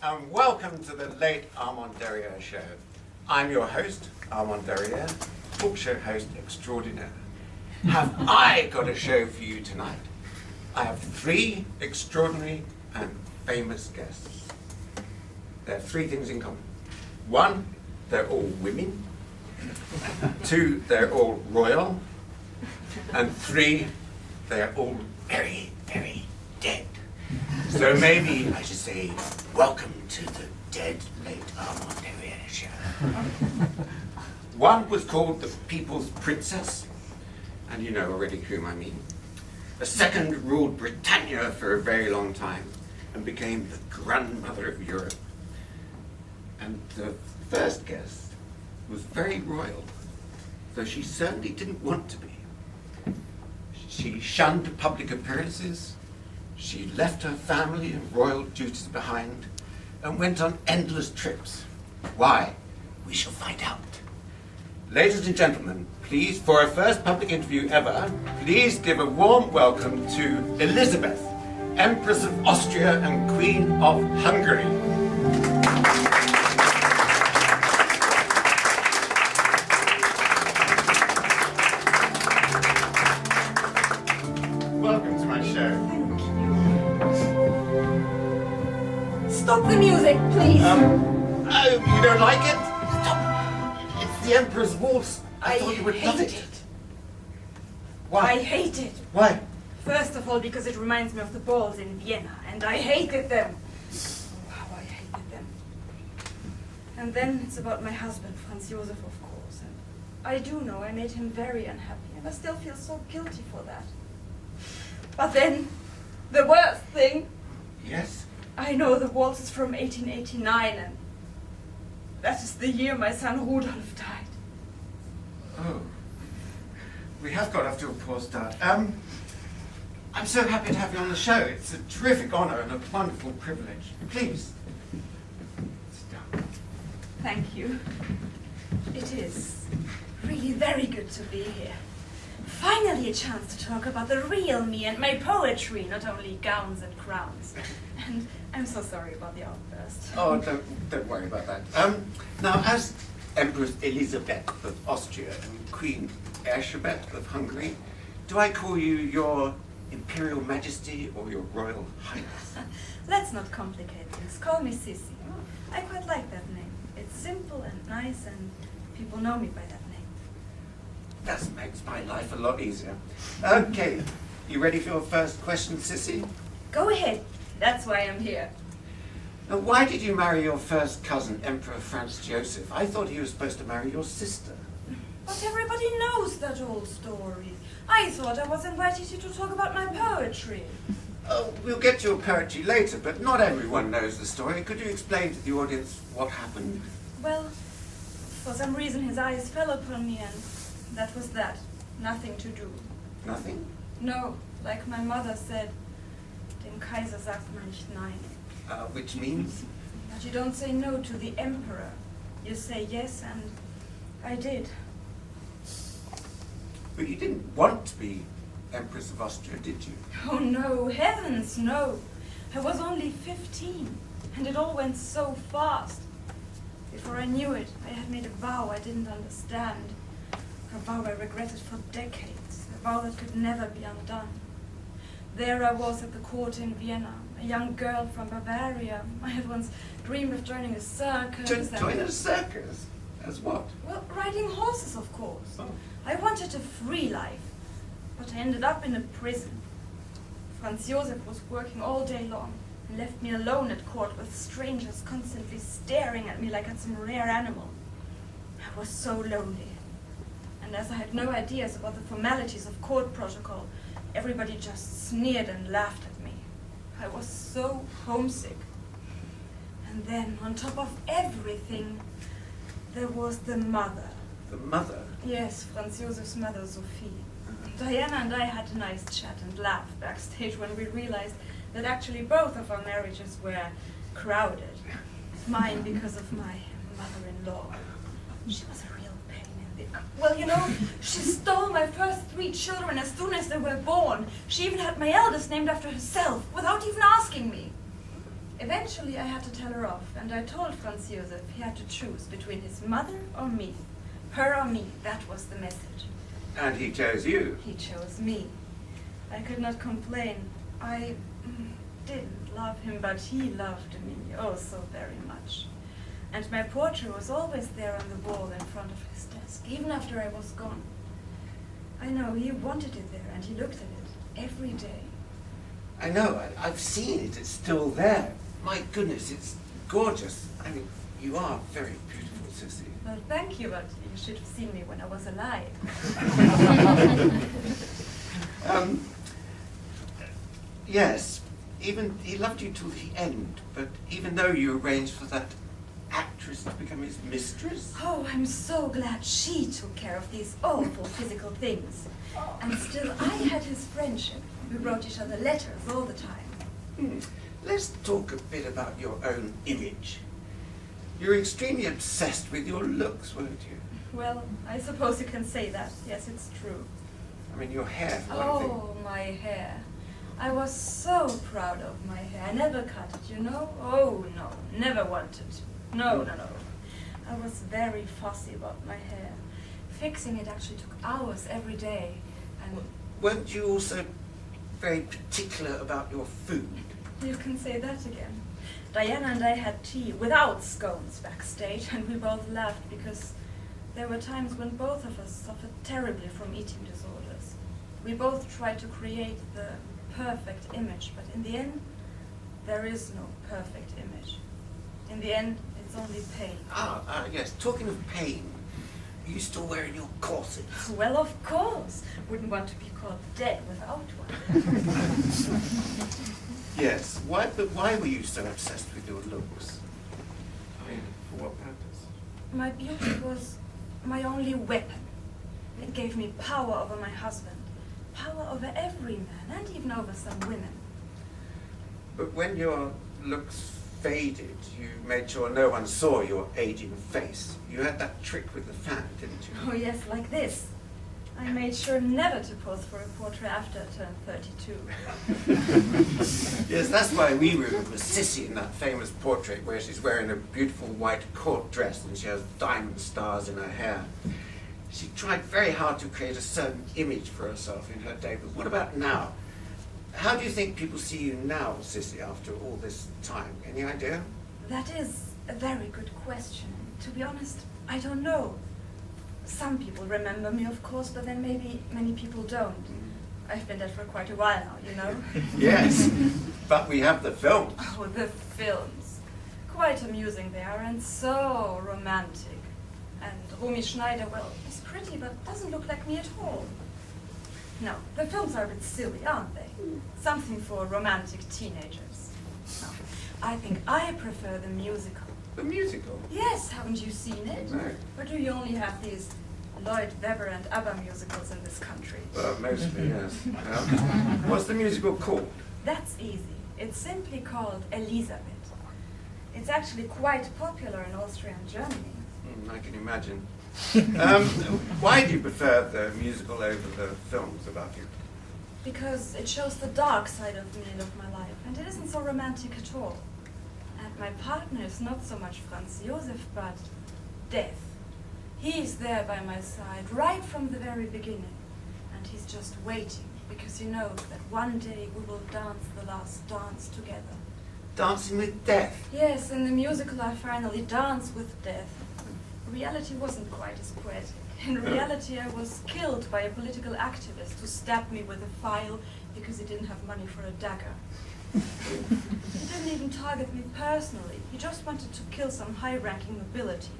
and welcome to the late Armand Derriere show. I'm your host, Armand Derriere, talk show host extraordinaire. Have I got a show for you tonight? I have 3 extraordinary and famous guests. They have 3 things in common. 1, they're all women. 2, they're all royal. And 3, they're all very, very dead. So maybe I should say, welcome to the dead late Armand Derriere show. 1 was called the People's Princess, and you know already whom I mean. The 2nd ruled Britannia for a very long time and became the grandmother of Europe. And the 1st guest was very royal, though she certainly didn't want to be. She shunned public appearances, she left her family and royal duties behind, and went on endless trips. Why? We shall find out. Ladies and gentlemen, please, for our first public interview ever, please give a warm welcome to Elisabeth, Empress of Austria and Queen of Hungary. Welcome to my show. Thank you. Stop the music, please. Oh, you don't like it? Stop. It's the Emperor's waltz. I thought you would love it. Why? I hate it. Why? First of all, because it reminds me of the balls in Vienna, and I hated them. Oh, how I hated them. And then it's about my husband, Franz Josef, of course. And I do know I made him very unhappy, and I still feel so guilty for that. But then, the worst thing. Yes? I know the waltz is from 1889, and that is the year my son Rudolf died. Oh. We have got off to a poor start. I'm so happy to have you on the show. It's a terrific honor and a wonderful privilege. Please. Sit down. Thank you. It is really very good to be here. Finally a chance to talk about the real me and my poetry, not only gowns and crowns. And I'm so sorry about the outburst. Oh, don't worry about that. Now, as Empress Elisabeth of Austria and Queen Elisabeth of Hungary, do I call you your Imperial Majesty or your Royal Highness? Let's not complicate things. Call me Sisi. I quite like that name. It's simple and nice, and people know me by that name. That makes my life a lot easier. Okay, you ready for your first question, Sisi? Go ahead. That's why I'm here. Now, why did you marry your first cousin, Emperor Franz Joseph? I thought he was supposed to marry your sister. But everybody knows that old story. I thought I was invited here to talk about my poetry. Oh, we'll get to your poetry later, but not everyone knows the story. Could you explain to the audience what happened? Well, for some reason his eyes fell upon me, and that was that. Nothing to do. Nothing? No, like my mother said, dem Kaiser sagt man nicht nein. Which means? But you don't say no to the emperor. You say yes, and I did. But you didn't want to be Empress of Austria, did you? Oh no, heavens no. I was only 15, and it all went so fast. Before I knew it, I had made a vow I didn't understand. A vow I regretted for decades, a vow that could never be undone. There I was at the court in Vienna, a young girl from Bavaria. I had once dreamed of joining a circus. Join a circus? As what? Well, riding horses, of course. Oh. I wanted a free life, but I ended up in a prison. Franz Josef was working all day long and left me alone at court with strangers constantly staring at me like at some rare animal. I was so lonely. And as I had no ideas about the formalities of court protocol, everybody just sneered and laughed at me. I was so homesick. And then, on top of everything, there was the mother. The mother? Yes, Franz Josef's mother, Sophie. Diana and I had a nice chat and laugh backstage when we realized that actually both of our marriages were crowded. Mine because of my mother-in-law. She was a real pain in the... Well, you know, she stole my first 3 children as soon as they were born. She even had my eldest named after herself, without even asking me. Eventually, I had to tell her off, and I told Franz Josef he had to choose between his mother or me. Her or me, that was the message. And he chose you. He chose me. I could not complain. I didn't love him, but he loved me, oh so very much. And my portrait was always there on the wall in front of his desk, even after I was gone. I know, he wanted it there, and he looked at it every day. I know, I've seen it, it's still there. My goodness, it's gorgeous. I mean, you are very beautiful, Sisi. Well, thank you, but you should have seen me when I was alive. Yes, even he loved you till the end, but even though you arranged for that actress to become his mistress? Oh, I'm so glad she took care of these awful physical things. And still, I had his friendship. We wrote each other letters all the time. Let's talk a bit about your own image. You're extremely obsessed with your looks, weren't you? Well, I suppose you can say that. Yes, it's true. I mean, your hair, for one thing. Oh, my hair. I was so proud of my hair. I never cut it, you know? Oh, no, never wanted. No. I was very fussy about my hair. Fixing it actually took hours every day. And weren't you also very particular about your food? You can say that again. Diana and I had tea without scones backstage, and we both laughed because there were times when both of us suffered terribly from eating disorders. We both tried to create the perfect image, but in the end, there is no perfect image. In the end, it's only pain. Yes, talking of pain, are you still wearing your corset? Well, of course. Wouldn't want to be called dead without one. Yes, but why were you so obsessed with your looks? I mean, for what purpose? My beauty was my only weapon. It gave me power over my husband, power over every man, and even over some women. But when your looks faded, you made sure no one saw your aging face. You had that trick with the fan, didn't you? Oh yes, like this. I made sure never to pose for a portrait after I turned 32. Yes, that's why we remember Sisi in that famous portrait where she's wearing a beautiful white court dress and she has diamond stars in her hair. She tried very hard to create a certain image for herself in her day, but what about now? How do you think people see you now, Sisi, after all this time? Any idea? That is a very good question. To be honest, I don't know. Some people remember me, of course, but then maybe many people don't. I've been dead for quite a while now, you know? Yes, but we have the films. Oh, the films. Quite amusing they are, and so romantic. And Romy Schneider, well, is pretty, but doesn't look like me at all. No, the films are a bit silly, aren't they? Something for romantic teenagers. No, I think I prefer the musical. The musical? Yes, haven't you seen it? No. Or do you only have these Lloyd Webber and ABBA musicals in this country? Mostly, yes. What's the musical called? That's easy. It's simply called Elisabeth. It's actually quite popular in Austria and Germany. I can imagine. Why do you prefer the musical over the films about you? Because it shows the dark side of me and of my life, and it isn't so romantic at all. And my partner is not so much Franz Josef, but death. He's there by my side right from the very beginning, and he's just waiting, because he knows that one day we will dance the last dance together. Dancing with death? Yes, in the musical I finally dance with death. Reality wasn't quite as poetic. In reality, I was killed by a political activist who stabbed me with a file because he didn't have money for a dagger. He didn't even target me personally. He just wanted to kill some high-ranking nobility.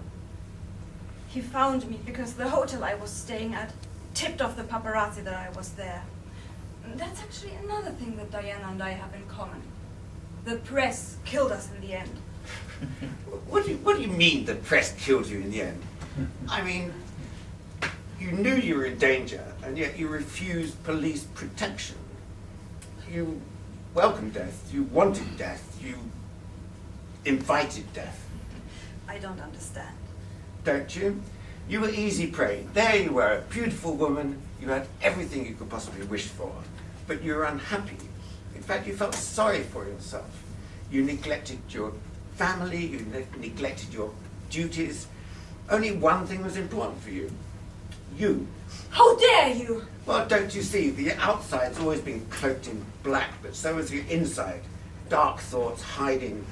He found me because the hotel I was staying at tipped off the paparazzi that I was there. That's actually another thing that Diana and I have in common. The press killed us in the end. What do you mean the press killed you in the end? I mean, you knew you were in danger, and yet you refused police protection. You welcomed death, you wanted death, you invited death. I don't understand. Don't you? You were easy prey. There you were, a beautiful woman, you had everything you could possibly wish for, but you were unhappy. In fact, you felt sorry for yourself. You neglected your family, you neglected your duties. Only one thing was important for you. You. How dare you! Well, don't you see, the outside's always been cloaked in black, but so is the inside. Dark thoughts, hiding,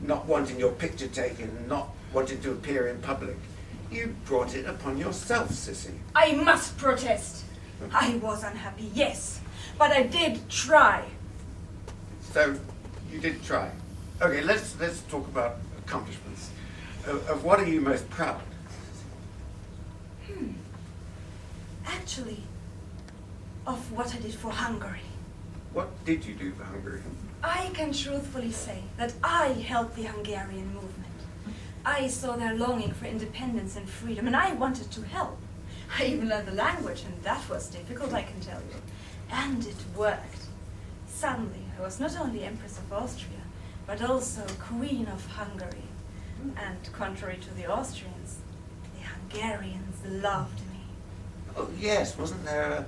not wanting your picture taken, not wanting to appear in public. You brought it upon yourself, Sisi. I must protest. I was unhappy, yes, but I did try. So, you did try. Okay, let's talk about accomplishments. Of what are you most proud? Actually, of what I did for Hungary. What did you do for Hungary? I can truthfully say that I helped the Hungarian movement. I saw their longing for independence and freedom, and I wanted to help. I even learned the language, and that was difficult, I can tell you. And it worked. Suddenly, I was not only Empress of Austria, but also Queen of Hungary. And contrary to the Austrians, the Hungarians loved me. Oh, yes, wasn't there a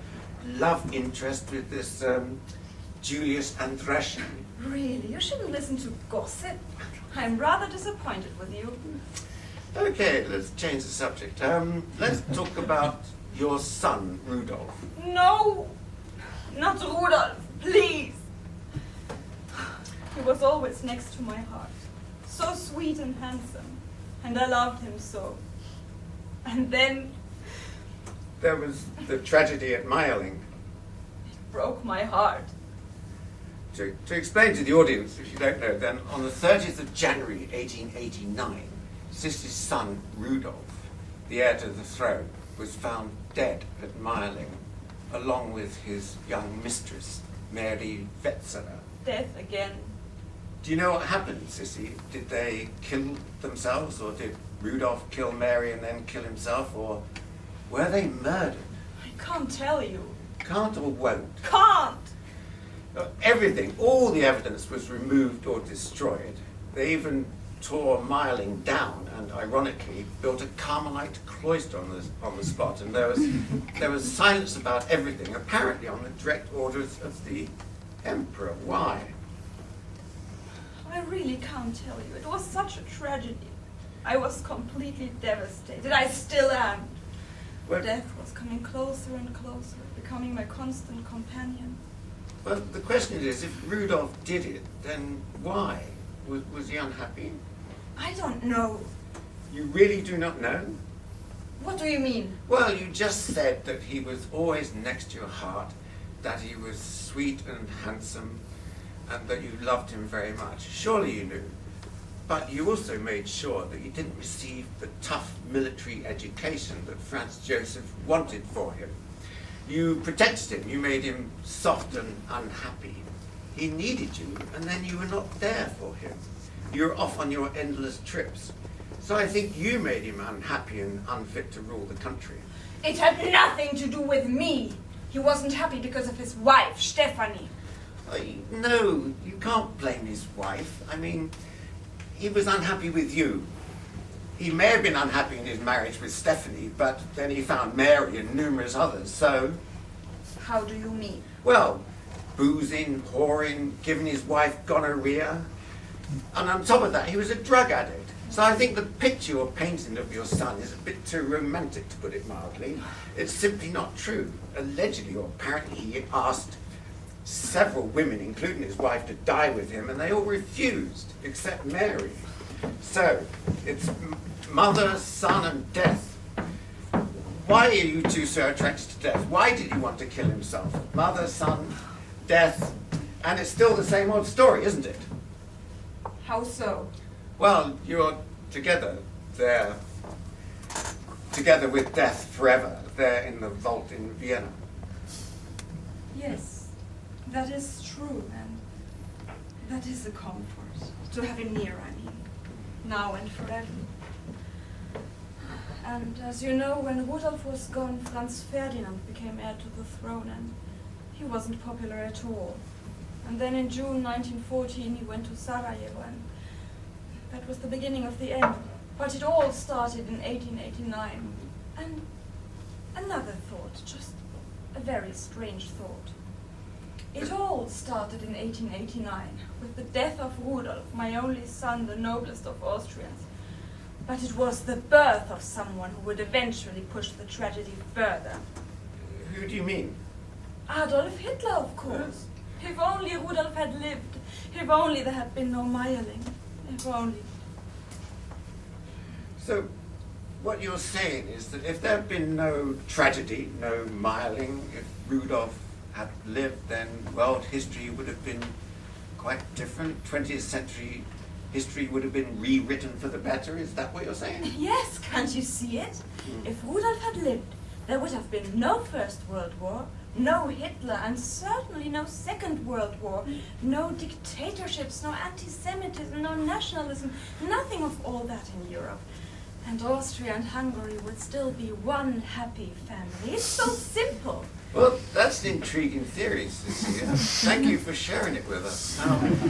love interest with this Julius Andreschen? Really? You shouldn't listen to gossip. I'm rather disappointed with you. Okay, let's change the subject. Let's talk about your son, Rudolf. No! Not Rudolf, please! He was always next to my heart. So sweet and handsome. And I loved him so. And then There was the tragedy at Mayerling. it broke my heart. To explain to the audience, if you don't know, then on the 30th of January 1889, Sisi's son, Rudolf, the heir to the throne, was found dead at Mayerling, along with his young mistress, Meri. Death again. Do you know what happened, Sisi? Did they kill themselves, or did Rudolf kill Meri and then kill himself, or were they murdered? I can't tell you. Can't or won't? Can't! Everything, all the evidence was removed or destroyed. They even tore Mayerling down and, ironically, built a Carmelite cloister on the spot. And there was silence about everything, apparently on the direct orders of the emperor. Why? I really can't tell you. It was such a tragedy. I was completely devastated. I still am. Well, Death was coming closer and closer, becoming my constant companion. well, the question is, if Rudolf did it, then why? Was he unhappy? I don't know. You really do not know? What do you mean? Well, you just said that he was always next to your heart, that he was sweet and handsome, and that you loved him very much. Surely you knew. But you also made sure that he didn't receive the tough military education that Franz Joseph wanted for him. You protected him, you made him soft and unhappy. He needed you, and then you were not there for him. You were off on your endless trips. So I think you made him unhappy and unfit to rule the country. It had nothing to do with me. He wasn't happy because of his wife, Stephanie. No, you can't blame his wife. I mean, he was unhappy with you. He may have been unhappy in his marriage with Stephanie, but then he found Meri and numerous others, so... How do you mean? Well, boozing, whoring, giving his wife gonorrhea. And on top of that, he was a drug addict. So I think the picture you're painting of your son is a bit too romantic, to put it mildly. It's simply not true. Allegedly, or apparently, he asked several women, including his wife, to die with him, and they all refused, except Meri. So, it's mother, son, and death. Why are you two so attracted to death? Why did he want to kill himself? Mother, son, death, and it's still the same old story, isn't it? How so? Well, you're together there, together with death forever, there in the vault in Vienna. Yes, that is true, and that is a comfort. To have him near, I mean, now and forever. And as you know, when Rudolf was gone, Franz Ferdinand became heir to the throne, and he wasn't popular at all. And then in June 1914, he went to Sarajevo, and that was the beginning of the end. But it all started in 1889. And another thought, just a very strange thought. It all started in 1889, with the death of Rudolf, my only son, the noblest of Austrians. But it was the birth of someone who would eventually push the tragedy further. Who do you mean? Adolf Hitler, of course. If only Rudolf had lived. If only there had been no Meyerling. If only. So, what you're saying is that if there had been no tragedy, no Meyerling, if Rudolf had lived, then world history would have been quite different. 20th century history would have been rewritten for the better. Is that what you're saying? Yes, can't you see it? If Rudolf had lived, there would have been no First World War, no Hitler, and certainly no Second World War, no dictatorships, no anti-Semitism, no nationalism, nothing of all that in Europe. And Austria and Hungary would still be one happy family. It's so simple. Well, that's an intriguing theory, Sisi. Thank you for sharing it with us.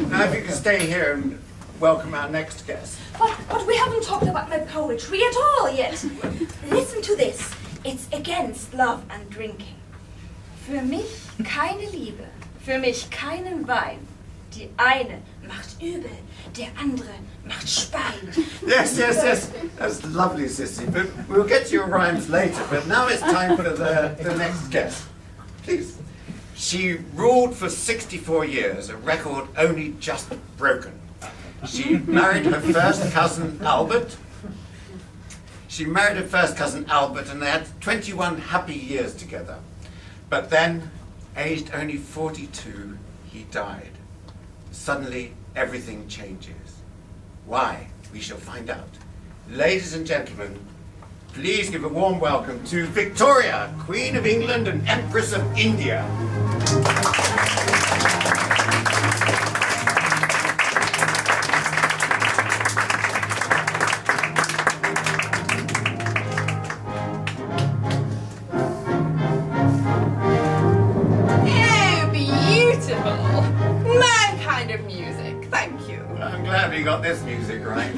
Now, if you can stay here and welcome our next guest. But we haven't talked about my poetry at all yet. Listen to this. It's against love and drinking. Für mich keine Liebe, für mich keinen Wein. Die eine macht übel, der andere macht Spein. Yes. That's lovely, Sisi. But we'll get to your rhymes later. But now it's time for the next guest. Please. She ruled for 64 years, a record only just broken. She married her first cousin, Albert. And they had 21 happy years together. But then, aged only 42, he died. Suddenly, everything changes. Why? We shall find out. Ladies and gentlemen, please give a warm welcome to Victoria, Queen of England and Empress of India. You got this music right.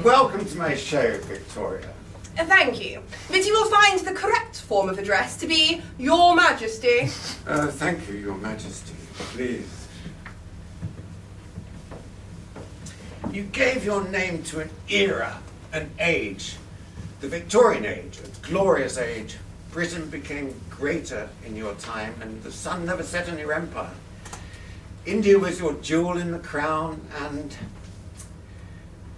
Welcome to my show, Victoria. Thank you. But you will find the correct form of address to be Your Majesty. Thank you, Your Majesty. Please. You gave your name to an era, an age, the Victorian age, a glorious age. Britain became greater in your time, and the sun never set on your empire. India was your jewel in the crown, and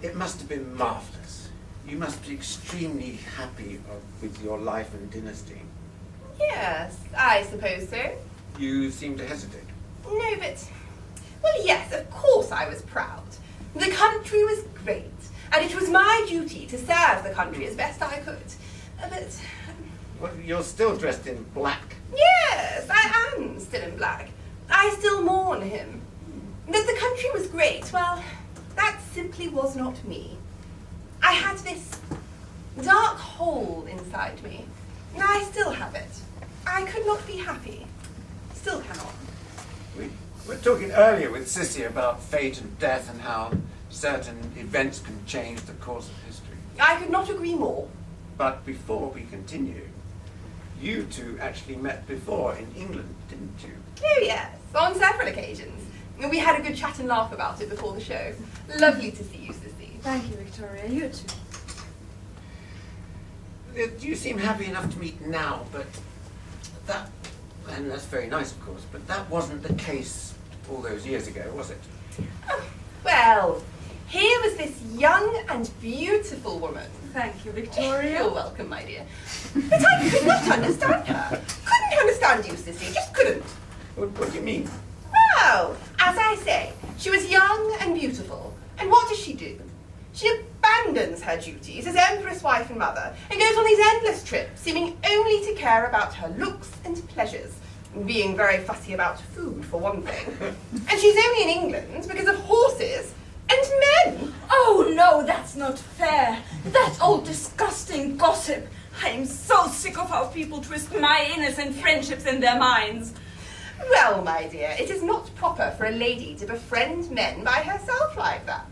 it must have been marvellous. You must be extremely happy with your life and dynasty. Yes, I suppose so. You seem to hesitate. No, but... Well, yes, of course I was proud. The country was great, and it was my duty to serve the country as best I could. But... Well, you're still dressed in black. Yes, I am still in black. I still mourn him. That the country was great, well, that simply was not me. I had this dark hole inside me. I still have it. I could not be happy. Still cannot. We were talking earlier with Sisi about fate and death and how certain events can change the course of history. I could not agree more. But before we continue, you two actually met before in England, didn't you? Oh yes, on several occasions. We had a good chat and laugh about it before the show. Lovely to see you, Sisi. Thank you, Victoria. You too. You seem happy enough to meet now, but that, and that's very nice, of course, but that wasn't the case all those years ago, was it? Oh, well, here was this young and beautiful woman. Thank you, Victoria. You're welcome, my dear. But I could not understand her. Couldn't understand you, Sisi. Just couldn't. What do you mean? Well, as I say, she was young and beautiful. And what does she do? She abandons her duties as Empress wife and mother and goes on these endless trips, seeming only to care about her looks and pleasures, being very fussy about food, for one thing. And she's only in England because of horses and men. Oh no, that's not fair. That old disgusting gossip. I am so sick of how people twist my innocent friendships in their minds. Well, my dear, it is not proper for a lady to befriend men by herself like that.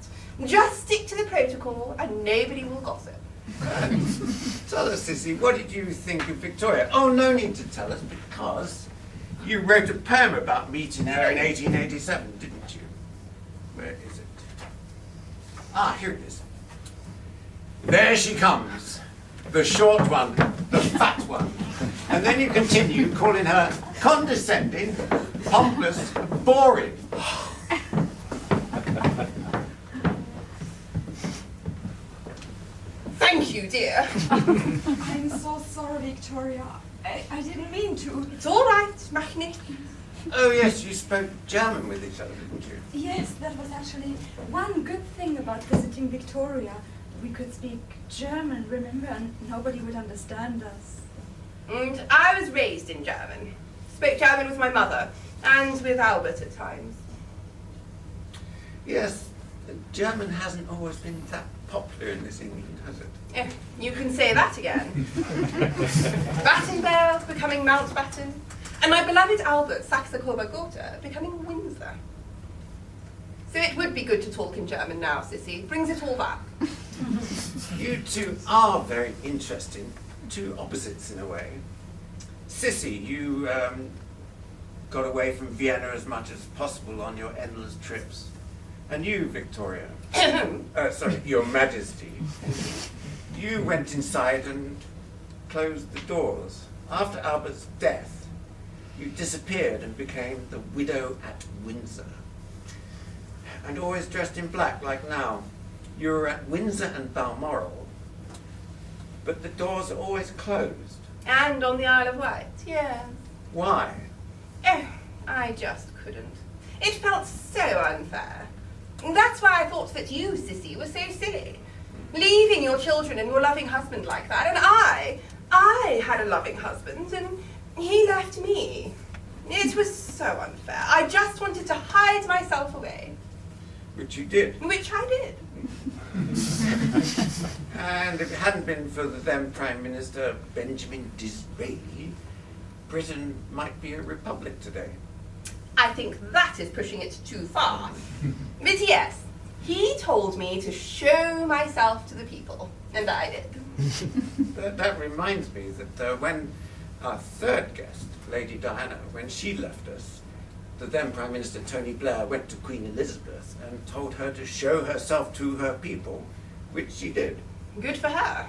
Just stick to the protocol and nobody will gossip. Tell us, Sisi, what did you think of Victoria? Oh, no need to tell us, because You wrote a poem about meeting her in 1887, didn't you? Where is it? Ah, here it is. There she comes. The short one, the fat one. And then you continue calling her condescending, pompous, boring. Thank you, dear. I'm so sorry, Victoria. I didn't mean to. It's all right, mach nicht. Oh yes, you spoke German with each other, didn't you? Yes, that was actually one good thing about visiting Victoria. We could speak German, remember, and nobody would understand us. And I was raised in German. Spoke German with my mother, and with Albert at times. Yes, German hasn't always been that popular in this England, has it? You can say that again. Battenberg becoming Mountbatten, and my beloved Albert, Saxe-Coburg-Gotha, becoming Windsor. So it would be good to talk in German now, Sisi. Brings it all back. You two are very interesting, two opposites in a way. Sisi, you got away from Vienna as much as possible on your endless trips. And you, Victoria, sorry, Your Majesty, you went inside and closed the doors. After Albert's death, you disappeared and became the widow at Windsor. And always dressed in black, like now. You were at Windsor and Balmoral, but the doors are always closed. And on the Isle of Wight, yeah. Why? Oh, I just couldn't. It felt so unfair. That's why I thought that you, Sisi, were so silly. Leaving your children and your loving husband like that, and I had a loving husband, and he left me. It was so unfair. I just wanted to hide myself away. Which you did. Which I did. And if it hadn't been for the then Prime Minister Benjamin Disraeli, Britain might be a republic today. I think that is pushing it too far. But yes, he told me to show myself to the people, and I did. That reminds me that when our third guest, Lady Diana, when she left us, the then Prime Minister Tony Blair went to Queen Elizabeth and told her to show herself to her people, which she did. Good for her.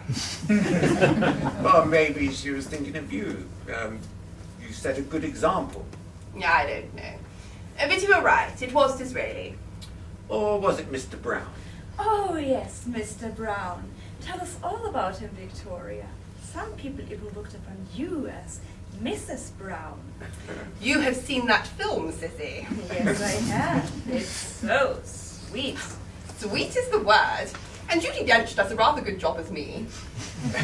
Well, maybe she was thinking of you. You set a good example. Yeah, I don't know. But you were right, it was Disraeli. Or was it Mr. Brown? Oh, yes, Mr. Brown. Tell us all about him, Victoria. Some people even looked upon you as Mrs. Brown. You have seen that film, Sisi. Yes, I have. It's so sweet. Sweet is the word. And Judi Dench does a rather good job as me.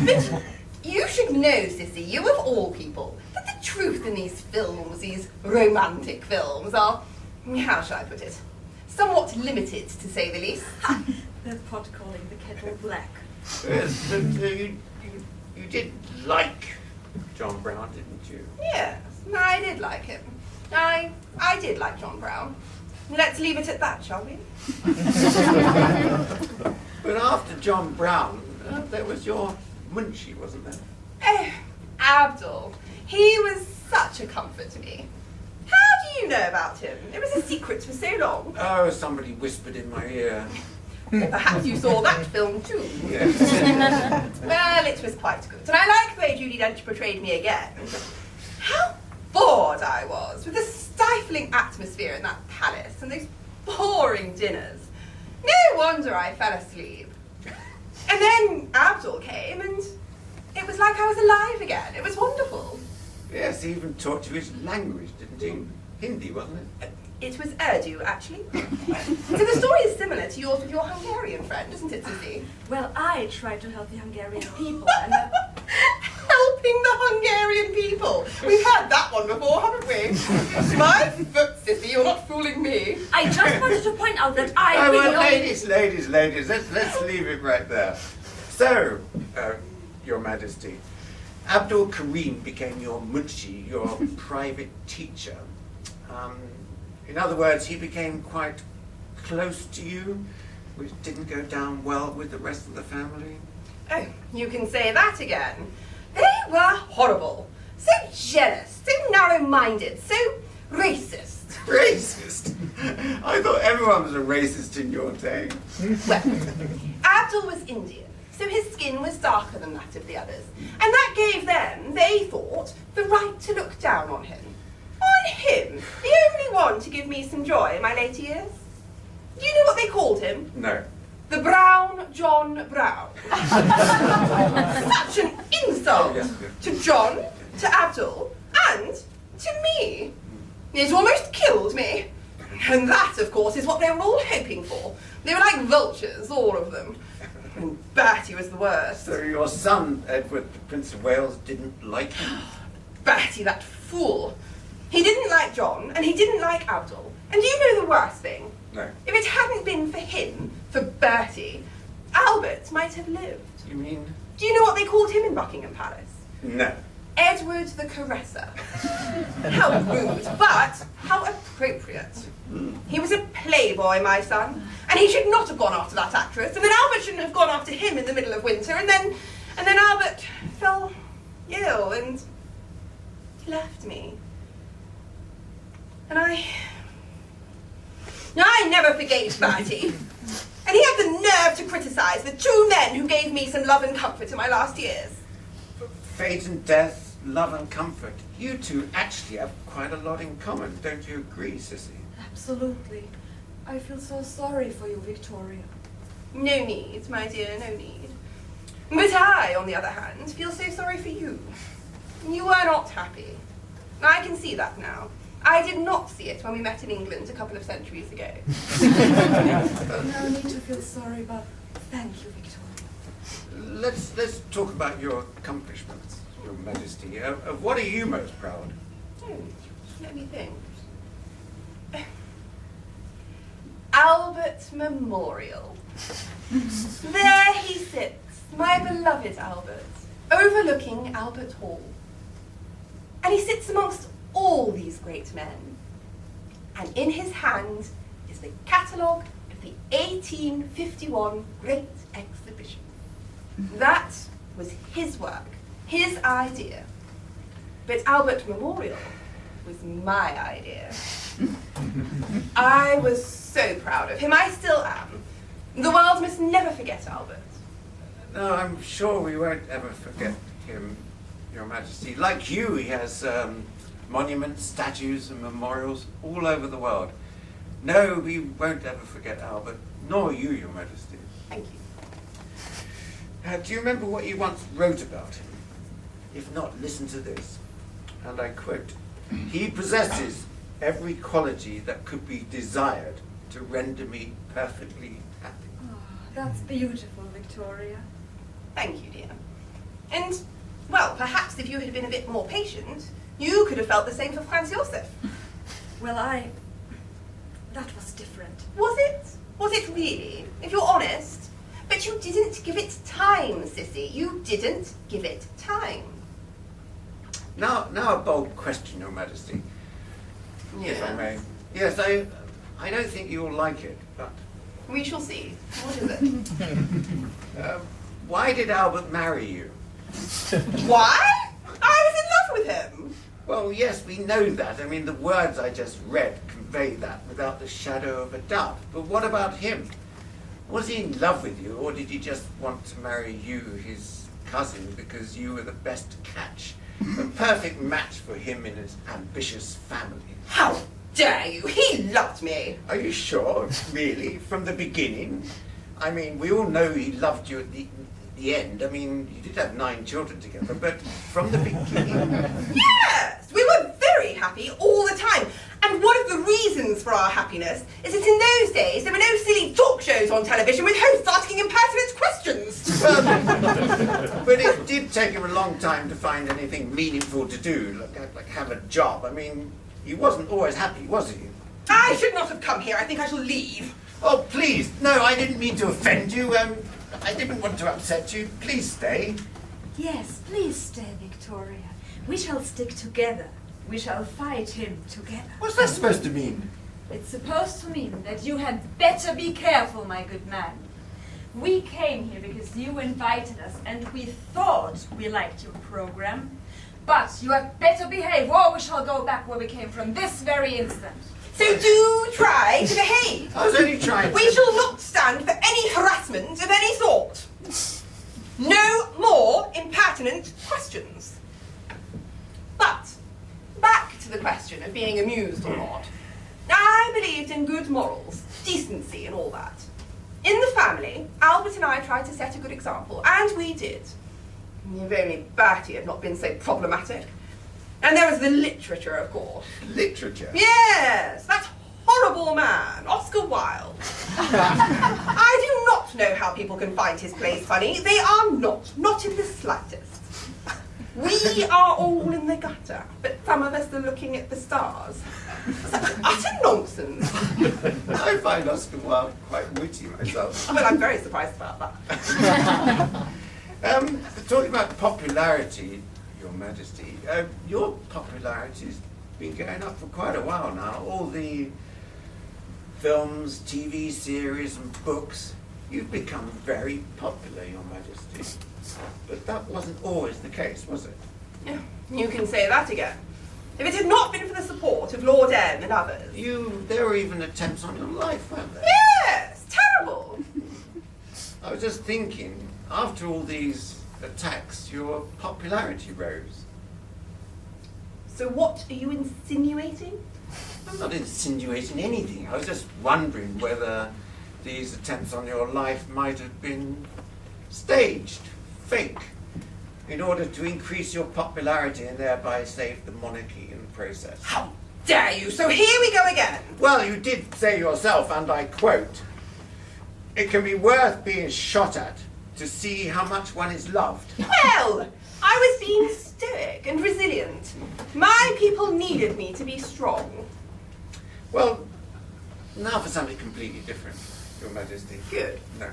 But you should know, Sisi, you of all people, that the truth in these films, these romantic films, are, how shall I put it, somewhat limited, to say the least. The pot calling the kettle black. Yes, but you did like John Brown, didn't you? Yes, I did like him. I did like John Brown. Let's leave it at that, shall we? But after John Brown, there was your Munchie, wasn't there? Oh, Abdul. He was such a comfort to me. How do you know about him? It was a secret for so long. Oh, somebody whispered in my ear. Or perhaps you saw that film too. Yes. Well, it was quite good. And I like the way Judi Dench portrayed me again. How bored I was with the stifling atmosphere in that palace and those boring dinners. No wonder I fell asleep. And then Abdul came and it was like I was alive again. It was wonderful. Yes, he even taught you his language, didn't he? Hindi, wasn't it? It was Urdu, actually. So the story is similar to yours with your Hungarian friend, isn't it, Sisi? Well, I tried to help the Hungarian people, and Helping the Hungarian people. We've had that one before, haven't we? My foot, Sisi, you're not fooling me. I just wanted to point out that I Oh, well, really ladies, let's leave it right there. So, Your Majesty, Abdul Karim became your Munchie, your private teacher. In other words, he became quite close to you, which didn't go down well with the rest of the family. Oh, you can say that again. They were horrible. So jealous, so narrow-minded, so racist. Racist? I thought everyone was a racist in your day. Well, Abdul was Indian, so his skin was darker than that of the others. And that gave them, they thought, the right to look down on him. On him, the only one to give me some joy in my later years. Do you know what they called him? No. The Brown John Brown. Such an insult to John, to Abdul, and to me. It almost killed me. And that, of course, is what they were all hoping for. They were like vultures, all of them. And Bertie was the worst. So your son, Edward, the Prince of Wales, didn't like you? Bertie, that fool. He didn't like John, and he didn't like Abdul. And do you know the worst thing? No. If it hadn't been for him, for Bertie, Albert might have lived. You mean? Do you know what they called him in Buckingham Palace? No. Edward the Caresser. How rude, but how appropriate. He was a playboy, my son, and he should not have gone after that actress, and then Albert shouldn't have gone after him in the middle of winter, and then Albert fell ill and left me. And I never forgave Bertie. And he had the nerve to criticise the two men who gave me some love and comfort in my last years. Fate and death, love and comfort. You two actually have quite a lot in common, don't you agree, Sisi? Absolutely. I feel so sorry for you, Victoria. No need, my dear, no need. But I, on the other hand, feel so sorry for you. You were not happy. I can see that now. I did not see it when we met in England a couple of centuries ago. No need to feel sorry, but thank you, Victoria. Let's talk about your accomplishments, Your Majesty. Of what are you most proud? Oh, let me think. Albert Memorial. There he sits, my beloved Albert, overlooking Albert Hall. And he sits amongst all these great men. And in his hand is the catalogue of the 1851 Great Exhibition. That was his work, his idea. But Albert Memorial was my idea. I was so proud of him. I still am. The world must never forget Albert. No, I'm sure we won't ever forget him, Your Majesty. Like you, he has monuments, statues, and memorials all over the world. No, we won't ever forget Albert, nor you, Your Majesty. Thank you. Do you remember what you once wrote about him? If not, listen to this. And I quote, "He possesses every quality that could be desired to render me perfectly happy." Oh, that's beautiful, Victoria. Thank you, dear. And, well, perhaps if you had been a bit more patient, you could have felt the same for Franz Josef. Well, that was different. Was it? Was it really? If you're honest? But you didn't give it time, Sisi. You didn't give it time. Now a bold question, Your Majesty, if I may. Yes, I don't think you'll like it, but... We shall see. What is it? Why did Albert marry you? Why? I was in love with him. Well, yes, we know that. I mean, the words I just read convey that without the shadow of a doubt. But what about him? Was he in love with you, or did he just want to marry you, his cousin, because you were the best catch? A perfect match for him in his ambitious family. How dare you? He loved me. Are you sure, really, from the beginning? I mean, we all know he loved you at the end. I mean, you did have 9 children together, but from the beginning... Yes! We were very happy all the time. And one of the reasons for our happiness is that in those days there were no silly talk shows on television with hosts asking impertinent questions. But it did take him a long time to find anything meaningful to do, like have a job. I mean, he wasn't always happy, was he? I should not have come here. I think I shall leave. Oh, please. No, I didn't mean to offend you. I didn't want to upset you. Please stay. Yes, please stay, Victoria. We shall stick together. We shall fight him together. What's that supposed to mean? It's supposed to mean that you had better be careful, my good man. We came here because you invited us and we thought we liked your program. But you had better behave, or we shall go back where we came from this very instant. So do try to behave. I was only trying to... We shall not stand for any harassment of any sort. No more impertinent questions. But, back to the question of being amused or not. I believed in good morals, decency and all that. In the family, Albert and I tried to set a good example, and we did. If only Bertie had not been so problematic. And there was the literature, of course. Literature? Yes, that horrible man, Oscar Wilde. I do not know how people can find his plays funny. They are not in the slightest. We are all in the gutter, but some of us are looking at the stars. Such utter nonsense. I find Oscar Wilde quite witty myself. Well, I'm very surprised about that. Talking about popularity, Your Majesty, your popularity's been going up for quite a while now. All the films, TV series and books, you've become very popular, Your Majesty. But that wasn't always the case, was it? Yeah, you can say that again. If it had not been for the support of Lord M and others. There were even attempts on your life, weren't there? Yes, terrible. I was just thinking, after all these attacks, your popularity rose. So what are you insinuating? I'm not insinuating anything. I was just wondering whether these attempts on your life might have been staged, fake, in order to increase your popularity and thereby save the monarchy in the process. How dare you? So here we go again. Well, you did say yourself, and I quote, "It can be worth being shot at to see how much one is loved." Well, I was being stoic and resilient. My people needed me to be strong. Well, now for something completely different, Your Majesty. Good. No.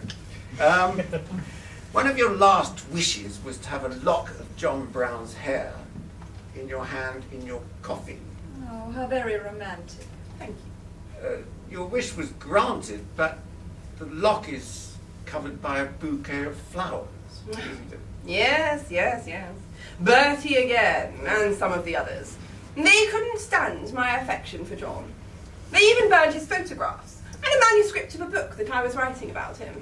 One of your last wishes was to have a lock of John Brown's hair in your hand in your coffin. Oh, how very romantic. Thank you. Your wish was granted, but the lock is covered by a bouquet of flowers, isn't it? Yes. Bertie again, and some of the others. They couldn't stand my affection for John. They even burned his photographs, and a manuscript of a book that I was writing about him.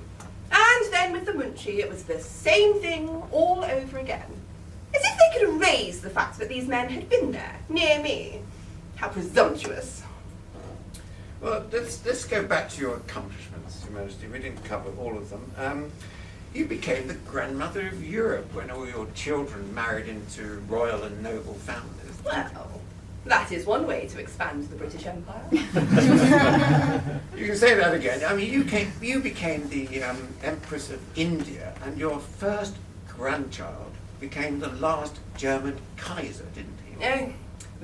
And then with the Munchie, it was the same thing all over again. As if they could erase the fact that these men had been there, near me. How presumptuous. Well, let's go back to your accomplishments, Your Majesty. We didn't cover all of them. You became the grandmother of Europe when all your children married into royal and noble families. Well, that is one way to expand the British Empire. You can say that again. I mean, you became the Empress of India, and your first grandchild became the last German Kaiser, didn't he? Oh,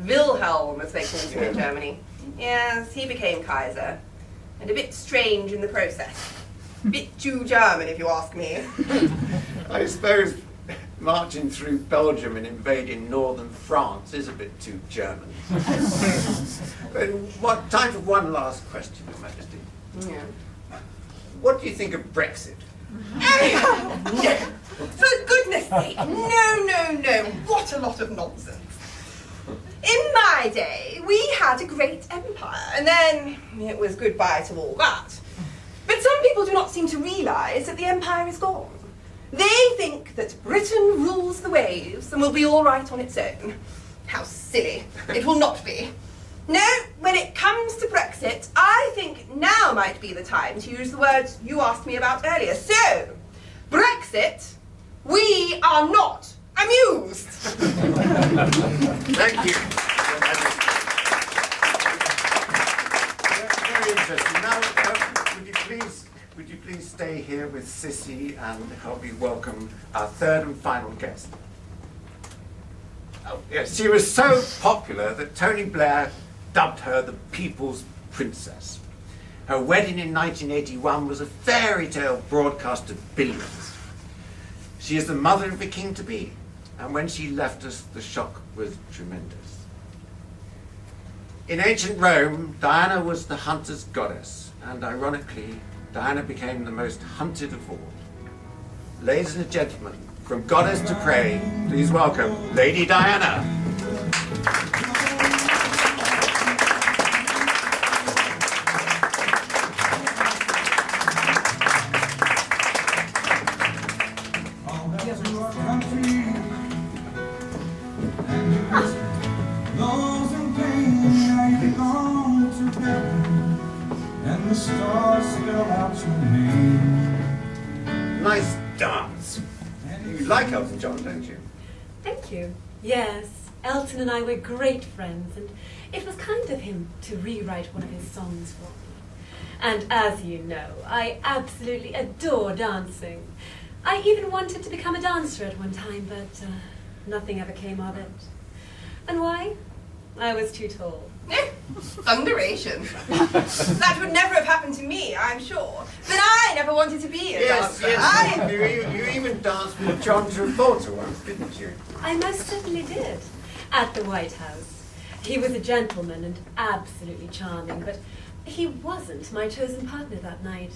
Wilhelm, as they called him in Germany. Yes, he became Kaiser. And a bit strange in the process. A bit too German, if you ask me. I suppose marching through Belgium and invading northern France is a bit too German. But time for one last question, Your Majesty. Yeah. What do you think of Brexit? Oh, no! For goodness sake, no! What a lot of nonsense. In my day, we had a great empire, and then it was goodbye to all that. But some people do not seem to realise that the empire is gone. They think that Britain rules the waves and will be all right on its own. How silly. It will not be. No, when it comes to Brexit, I think now might be the time to use the words you asked me about earlier. So, Brexit, we are not amused. Thank you. Very interesting. Now, would you please stay here with Sisi and help me welcome our third and final guest. Oh, yes, she was so popular that Tony Blair dubbed her the People's Princess. Her wedding in 1981 was a fairy tale broadcast to billions. She is the mother of the king-to-be, and when she left us, the shock was tremendous. In ancient Rome, Diana was the hunter's goddess, and ironically, Diana became the most hunted of all. Ladies and gentlemen, From goddess to prey, please welcome Lady Diana. Nice dance. You like Elton John, don't you? Thank you. Yes, Elton and I were great friends, and it was kind of him to rewrite one of his songs for me. And as you know, I absolutely adore dancing. I even wanted to become a dancer at one time, but nothing ever came of it. And why? I was too tall. Thunderation. That would never have happened to me, I'm sure. But I never wanted to be a dancer. You even danced with John Travolta once, didn't you? I most certainly did. At the White House. He was a gentleman and absolutely charming, but he wasn't my chosen partner that night.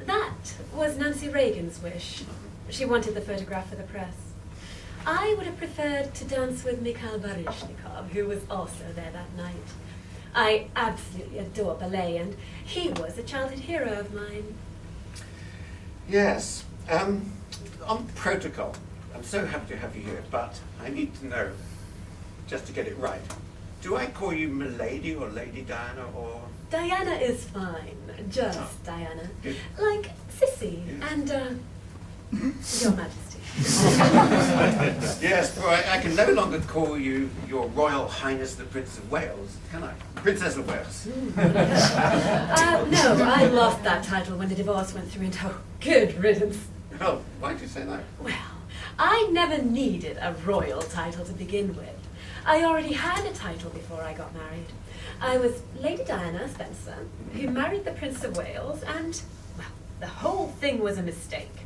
That was Nancy Reagan's wish. She wanted the photograph for the press. I would have preferred to dance with Mikhail Baryshnikov, who was also there that night. I absolutely adore ballet, and he was a childhood hero of mine. Yes. On protocol, I'm so happy to have you here, but I need to know, just to get it right, do I call you Milady or Lady Diana or... Diana is fine, just Diana. Good. Like Sisi and, Your Majesty. Yes, but I can no longer call you Your Royal Highness the Prince of Wales, can I? Princess of Wales. No, I lost that title when the divorce went through, and oh, good riddance. Oh, why'd you say that? Well, I never needed a royal title to begin with. I already had a title before I got married. I was Lady Diana Spencer, who married the Prince of Wales, and, well, the whole thing was a mistake.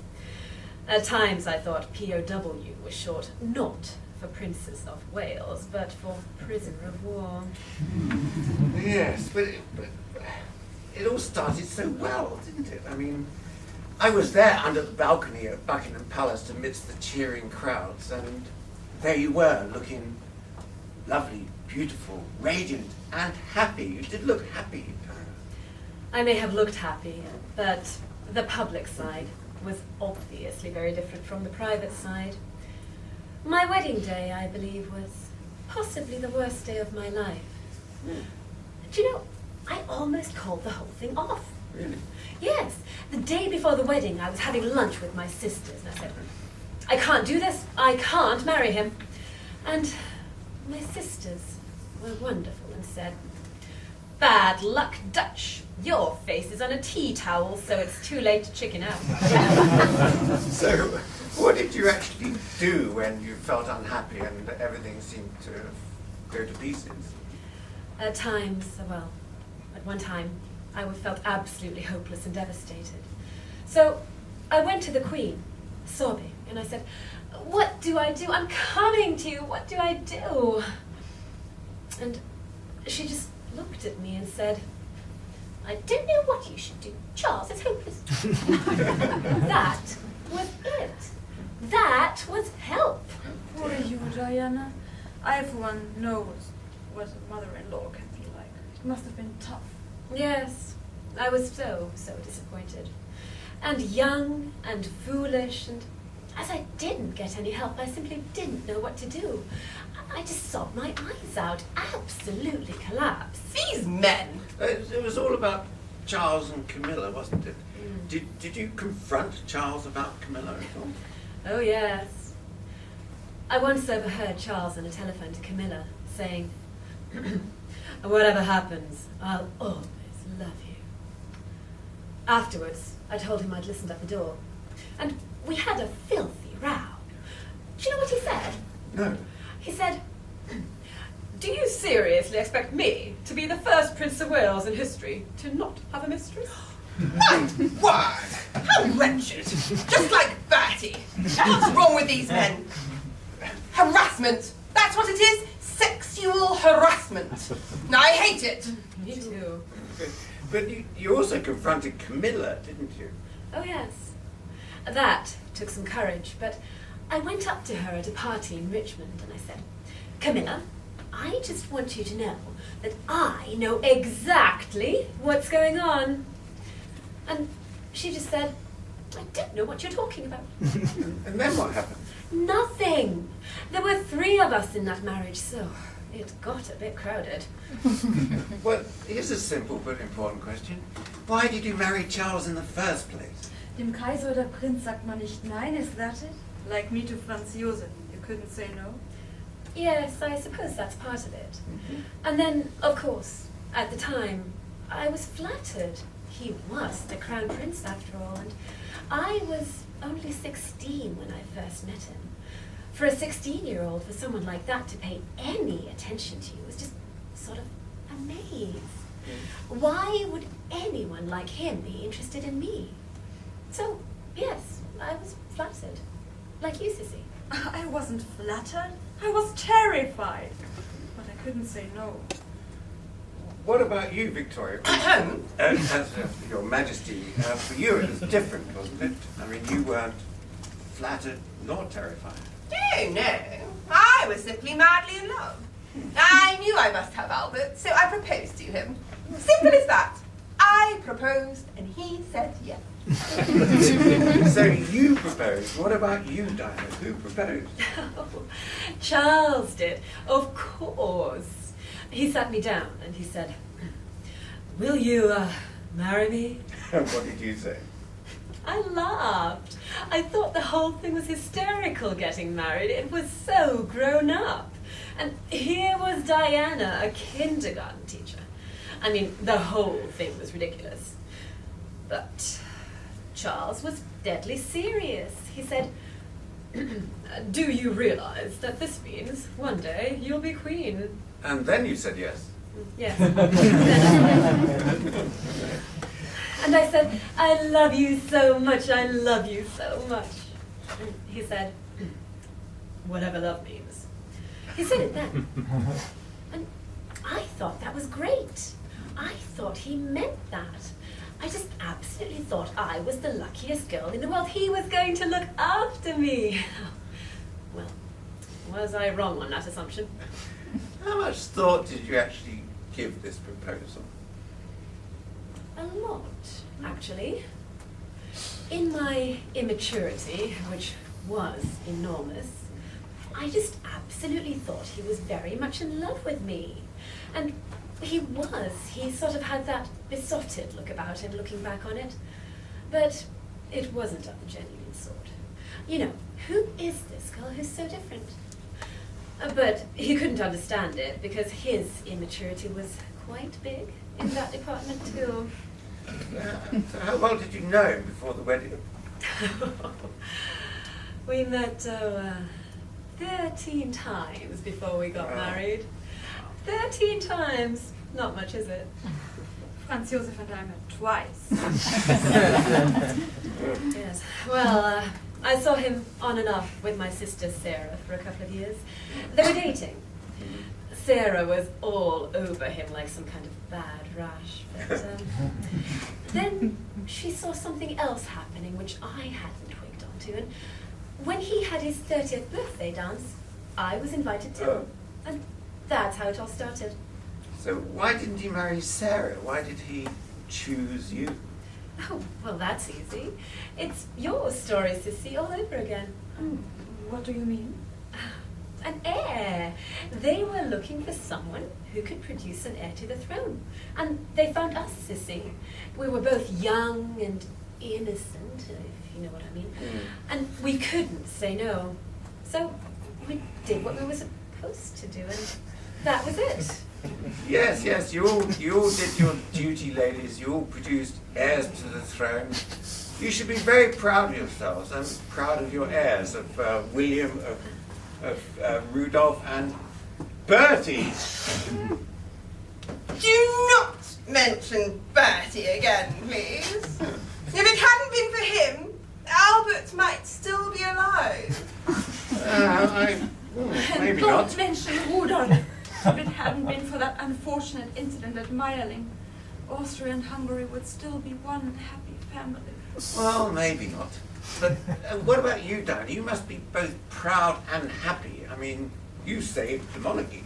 At times I thought POW was short not for Princess of Wales, but for Prisoner of War. Yes, but it all started so well, didn't it? I mean, I was there under the balcony at Buckingham Palace amidst the cheering crowds, and there you were, looking lovely, beautiful, radiant, and happy. You did look happy. I may have looked happy, but the public side was obviously very different from the private side. My wedding day, I believe, was possibly the worst day of my life. Do you know, I almost called the whole thing off. Really? Yes, the day before the wedding, I was having lunch with my sisters, and I said, I can't do this, I can't marry him. And my sisters were wonderful and said, bad luck, Dutch. Your face is on a tea towel, so it's too late to chicken out. So, what did you actually do when you felt unhappy and everything seemed to go to pieces? At times, well, at one time, I felt absolutely hopeless and devastated. So I went to the Queen, sobbing, and I said, what do I do? I'm coming to you. What do I do? And she just looked at me and said, I don't know what you should do. Charles, it's hopeless. That was it. That was help. Poor you, Diana. I, for one, know what a mother-in-law can feel like. It must have been tough. Yes, I was so disappointed. And young and foolish, and as I didn't get any help, I simply didn't know what to do. I just sobbed my eyes out, absolutely collapsed. These men! It was all about Charles and Camilla, wasn't it? Mm. Did you confront Charles about Camilla at all? Oh, yes. I once overheard Charles on the telephone to Camilla saying, whatever happens, I'll always love you. Afterwards, I told him I'd listened at the door, and we had a filthy row. Do you know what he said? No. He said, do you seriously expect me to be the first Prince of Wales in history to not have a mistress? My word! How wretched! Just like Bertie! What's wrong with these men? Harassment! That's what it is! Sexual harassment! I hate it! Me too. But you also confronted Camilla, didn't you? Oh, yes. That took some courage, but I went up to her at a party in Richmond and I said, Camilla, I just want you to know that I know exactly what's going on. And she just said, I don't know what you're talking about. And then what happened? Nothing. There were 3 of us in that marriage, so it got a bit crowded. Well, here's a simple but important question. Why did you marry Charles in the first place? Dem Kaiser oder Prinz sagt man nicht nein, is that it? Like me to Franz Josef, you couldn't say no? Yes, I suppose that's part of it. And then, of course, at the time, I was flattered. He was the crown prince after all, and I was only 16 when I first met him. For a 16-year-old, for someone like that to pay any attention to you was just sort of amazed. Why would anyone like him be interested in me? So, yes, I was flattered. Like you, Sisi. I wasn't flattered. I was terrified. But I couldn't say no. What about you, Victoria? As Your Majesty, for you it was different, wasn't it? I mean, you weren't flattered nor terrified. No, no. I was simply madly in love. I knew I must have Albert, so I proposed to him. Simple as that. I proposed and he said yes. So you proposed. What about you, Diana? Who proposed? Charles did, of course. He sat me down and he said, will you marry me? What did you say? I laughed. I thought the whole thing was hysterical, getting married. It was so grown up. And here was Diana, a kindergarten teacher. I mean, the whole thing was ridiculous. But Charles was deadly serious. He said, do you realize that this means one day you'll be queen? And then you said yes. Yes. And I said, I love you so much, I love you so much. And he said, whatever love means. He said it then. And I thought that was great. I thought he meant that. I just absolutely thought I was the luckiest girl in the world. He was going to look after me. Well, was I wrong on that assumption? How much thought did you actually give this proposal? A lot, actually. In my immaturity, which was enormous, I just absolutely thought he was very much in love with me. And he was. He sort of had that besotted look about him, looking back on it. But it wasn't of the genuine sort. You know, who is this girl who's so different? But he couldn't understand it because his immaturity was quite big in that department too. So how well did you know him before the wedding? We met 13 times before we got married. 13 times. Not much, is it? Franz Josef and I met twice. Yes. Well, I saw him on and off with my sister Sarah for a couple of years. They were dating. Sarah was all over him like some kind of bad rash. But then she saw something else happening which I hadn't twigged onto. And when he had his 30th birthday dance, I was invited too. And that's how it all started. So why didn't he marry Sarah? Why did he choose you? Oh, well, that's easy. It's your story, Sisi, all over again. What do you mean? An heir. They were looking for someone who could produce an heir to the throne. And they found us, Sisi. We were both young and innocent, if you know what I mean. And we couldn't say no. So we did what we were supposed to do, and that was it. Yes, yes, you all did your duty, ladies. You all produced heirs to the throne. You should be very proud of yourselves and proud of your heirs, of William, of Rudolph and Bertie. Do not mention Bertie again, please. If it hadn't been for him, Albert might still be alive. Maybe Don't not. mention Rudolf. If it hadn't been for that unfortunate incident at Meierling, Austria and Hungary would still be one happy family. Well, maybe not. But what about you, Diana? You must be both proud and happy. I mean, you saved the monarchy.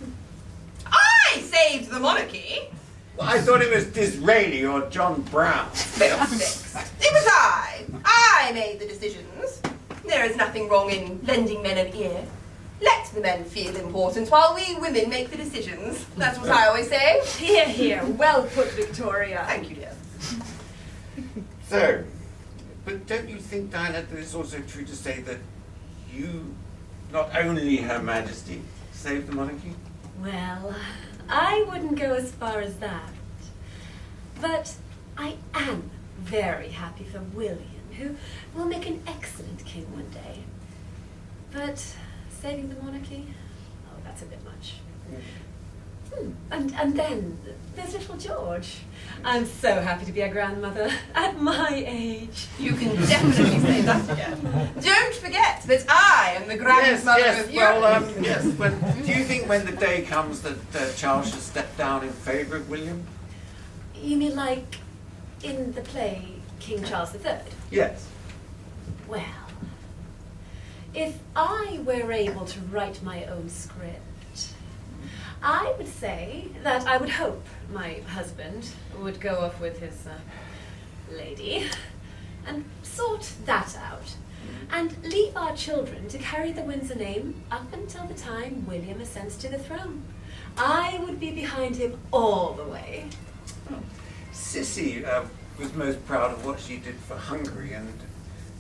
I saved the monarchy. Well, I thought it was Disraeli or John Brown. Fiddlesticks. It was I. I made the decisions. There is nothing wrong in lending men an ear. Let the men feel important while we women make the decisions. That's what I always say. Hear, hear. Well put, Victoria. Thank you, dear. So, but don't you think, Diana, that it's also true to say that you, not only Her Majesty, saved the monarchy? Well, I wouldn't go as far as that. But I am very happy for William, who will make an excellent king one day. But saving the monarchy? Oh, that's a bit much. And then there's little George. I'm so happy to be a grandmother at my age. You can definitely say that again. Don't forget that I am the grandmother of Europe. Yes. Do you think when the day comes that Charles should step down in favour of William? You mean like in the play King Charles III? Yes. Well, if I were able to write my own script, I would say that I would hope my husband would go off with his lady and sort that out and leave our children to carry the Windsor name up until the time William ascends to the throne. I would be behind him all the way. Sisi was most proud of what she did for Hungary, and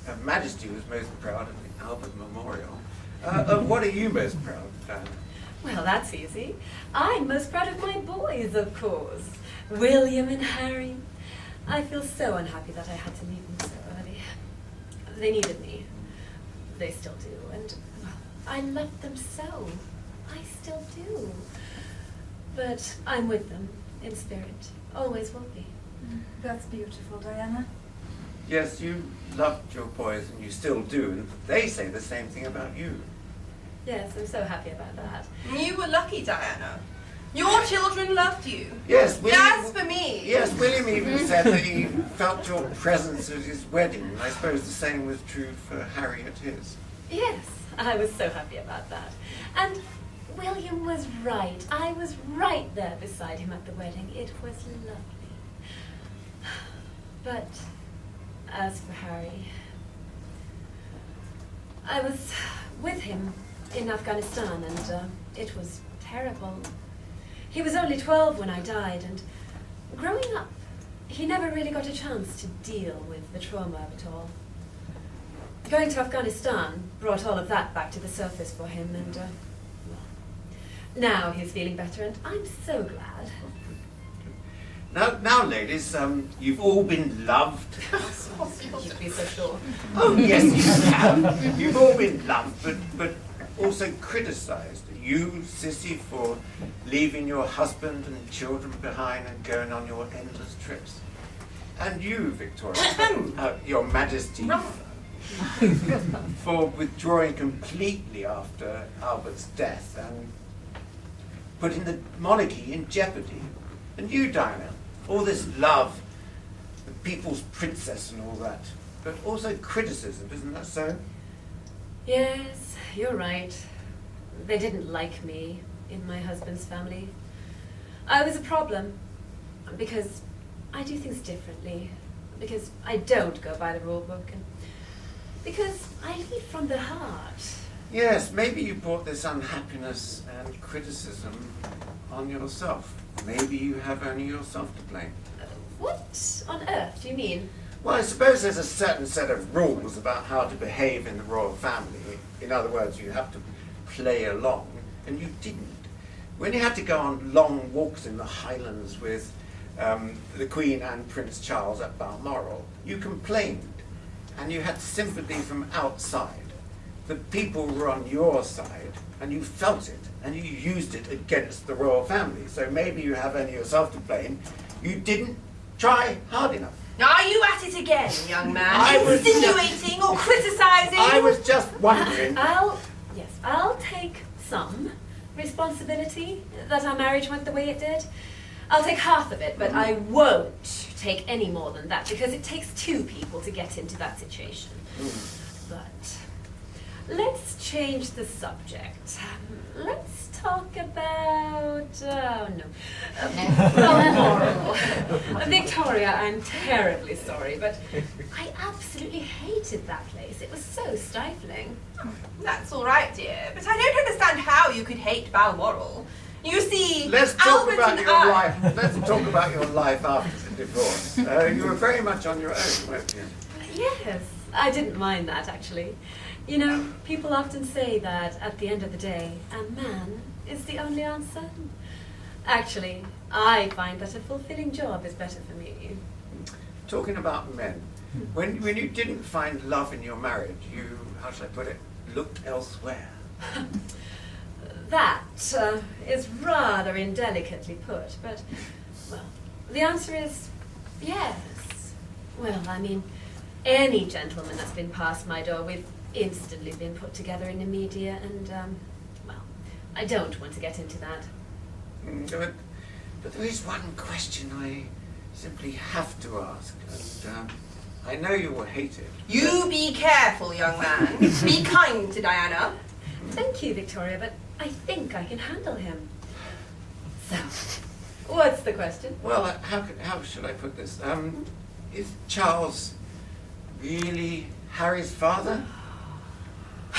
Her Majesty was most proud of the Albert Memorial. Of what are you most proud of, Diana? Well, that's easy. I'm most proud of my boys, of course. William and Harry. I feel so unhappy that I had to leave them so early. They needed me. They still do. And, well, I loved them so. I still do. But I'm with them, in spirit. Always will be. That's beautiful, Diana. Yes, you loved your boys, and you still do, and they say the same thing about you. Yes, I'm so happy about that. You were lucky, Diana. Your children loved you. Yes, William. As for me. Yes, William even said that he felt your presence at his wedding, and I suppose the same was true for Harry at his. Yes, I was so happy about that. And William was right. I was right there beside him at the wedding. It was lovely. But as for Harry, I was with him in Afghanistan, and it was terrible. He was only 12 when I died, and growing up, he never really got a chance to deal with the trauma of it all. Going to Afghanistan brought all of that back to the surface for him, and well, now he's feeling better, and I'm so glad. Now, ladies, you've all been loved. You'd be so sure. Oh, yes, you have. You've all been loved, but also criticised. You, Sisi, for leaving your husband and children behind and going on your endless trips. And you, Victoria, Your Majesty, for withdrawing completely after Albert's death and putting the monarchy in jeopardy. And you, Diana, all this love, the people's princess and all that, but also criticism, isn't that so? Yes, you're right. They didn't like me in my husband's family. I was a problem because I do things differently, because I don't go by the rule book, and because I lead from the heart. Yes, maybe you brought this unhappiness and criticism on yourself. Maybe you have only yourself to blame. What on earth do you mean? Well, I suppose there's a certain set of rules about how to behave in the royal family. In other words, you have to play along, and you didn't. When you had to go on long walks in the Highlands with the Queen and Prince Charles at Balmoral, you complained, and you had sympathy from outside. The people were on your side, and you felt it, and you used it against the royal family. So maybe you have only yourself to blame. You didn't try hard enough. Are you at it again, young man? I was Insinuating or criticising? I was just wondering. I'll take some responsibility that our marriage went the way it did. I'll take half of it, but I won't take any more than that, because it takes two people to get into that situation. But let's change the subject. Let's talk about, moral. Victoria, I'm terribly sorry, but I absolutely hated that place. It was so stifling. That's all right, dear, but I don't understand how you could hate Balmoral. You see, Let's talk Albert about and your I- life. Let's talk about your life after the divorce. You were very much on your own, weren't you? Yes, I didn't mind that, actually. You know, people often say that at the end of the day, a man is the only answer. Actually, I find that a fulfilling job is better for me. Talking about men, when you didn't find love in your marriage, you, how should I put it, looked elsewhere. That is rather indelicately put, but, well, the answer is yes. Well, I mean, any gentleman that's been past my door, we've instantly been put together in the media, and, well, I don't want to get into that. But there is one question I simply have to ask, and I know you will hate it. You be careful, young man. Be kind to Diana. Thank you, Victoria, but I think I can handle him. So, what's the question? Well, how should I put this? Is Charles really Harry's father?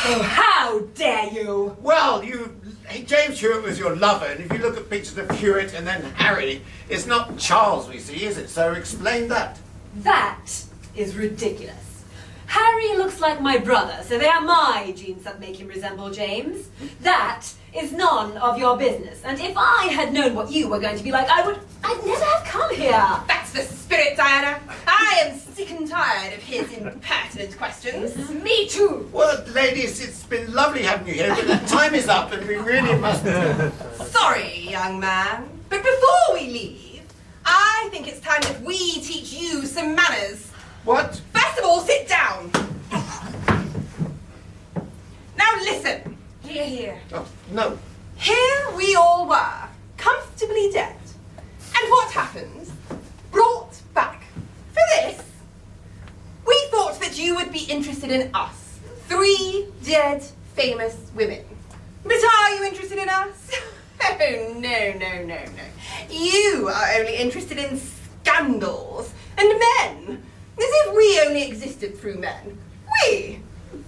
Oh, how dare you! Well, James Hewitt was your lover, and if you look at pictures of Hewitt and then Harry, it's not Charles we see, is it? So explain that. That is ridiculous. Harry looks like my brother, so they are my genes that make him resemble James. That is none of your business. And if I had known what you were going to be like, I'd never have come here. That's the spirit, Diana. I am sick and tired of his impertinent questions. Me too. Well, ladies, it's been lovely having you here, but the time is up and we really must... Sorry, young man, but before we leave, I think it's time that we teach you some manners. What? First of all, sit down. Now listen. Hear, hear. Oh, no. Here we all were, comfortably dead. And what happened? Brought back. For this, we thought that you would be interested in us. 3 dead, famous women. But are you interested in us? Oh, no. You are only interested in scandals and men. As if we only existed through men. We?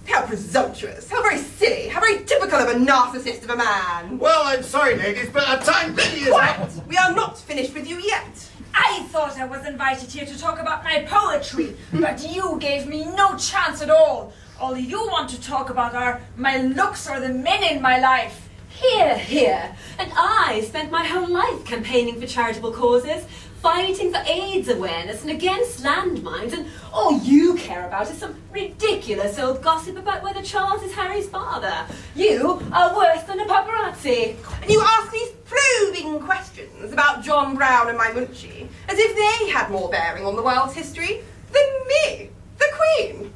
How presumptuous, how very silly, how very typical of a narcissist of a man. Well, I'm sorry, ladies, but our time really is up. Quiet! We are not finished with you yet. I thought I was invited here to talk about my poetry, but you gave me no chance at all. All you want to talk about are my looks or the men in my life. Hear, hear. And I spent my whole life campaigning for charitable causes, fighting for AIDS awareness and against landmines, and all you care about is some ridiculous old gossip about whether Charles is Harry's father. You are worse than a paparazzi. And you ask these probing questions about John Brown and my Munchie, as if they had more bearing on the world's history than me, the Queen.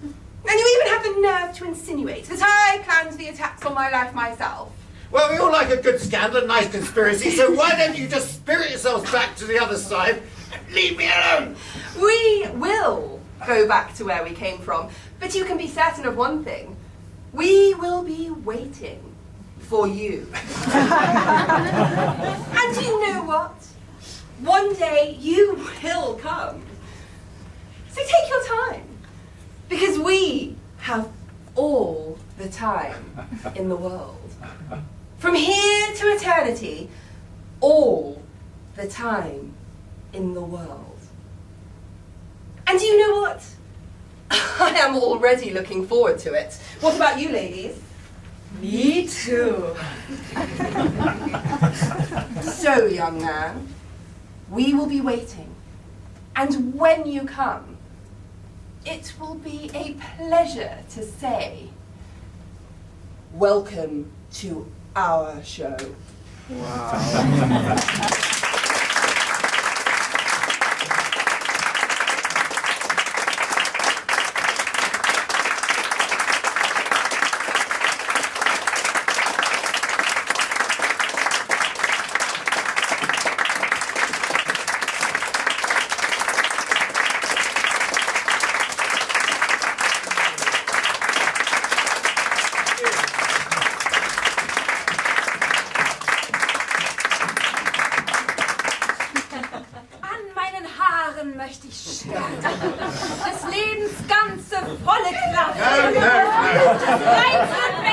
And you even have the nerve to insinuate that I planned the attacks on my life myself. Well, we all like a good scandal, a nice conspiracy, so why don't you just spirit yourselves back to the other side and leave me alone? We will go back to where we came from, but you can be certain of one thing. We will be waiting for you. And you know what? One day you will come. So take your time, because we have all the time in the world. From here to eternity, all the time in the world. And you know what? I am already looking forward to it. What about you, ladies? Me too. So, young man, we will be waiting. And when you come, it will be a pleasure to say, welcome to our show. mächtig stark. Des Lebens ganze volle Kraft. No. Des reinsten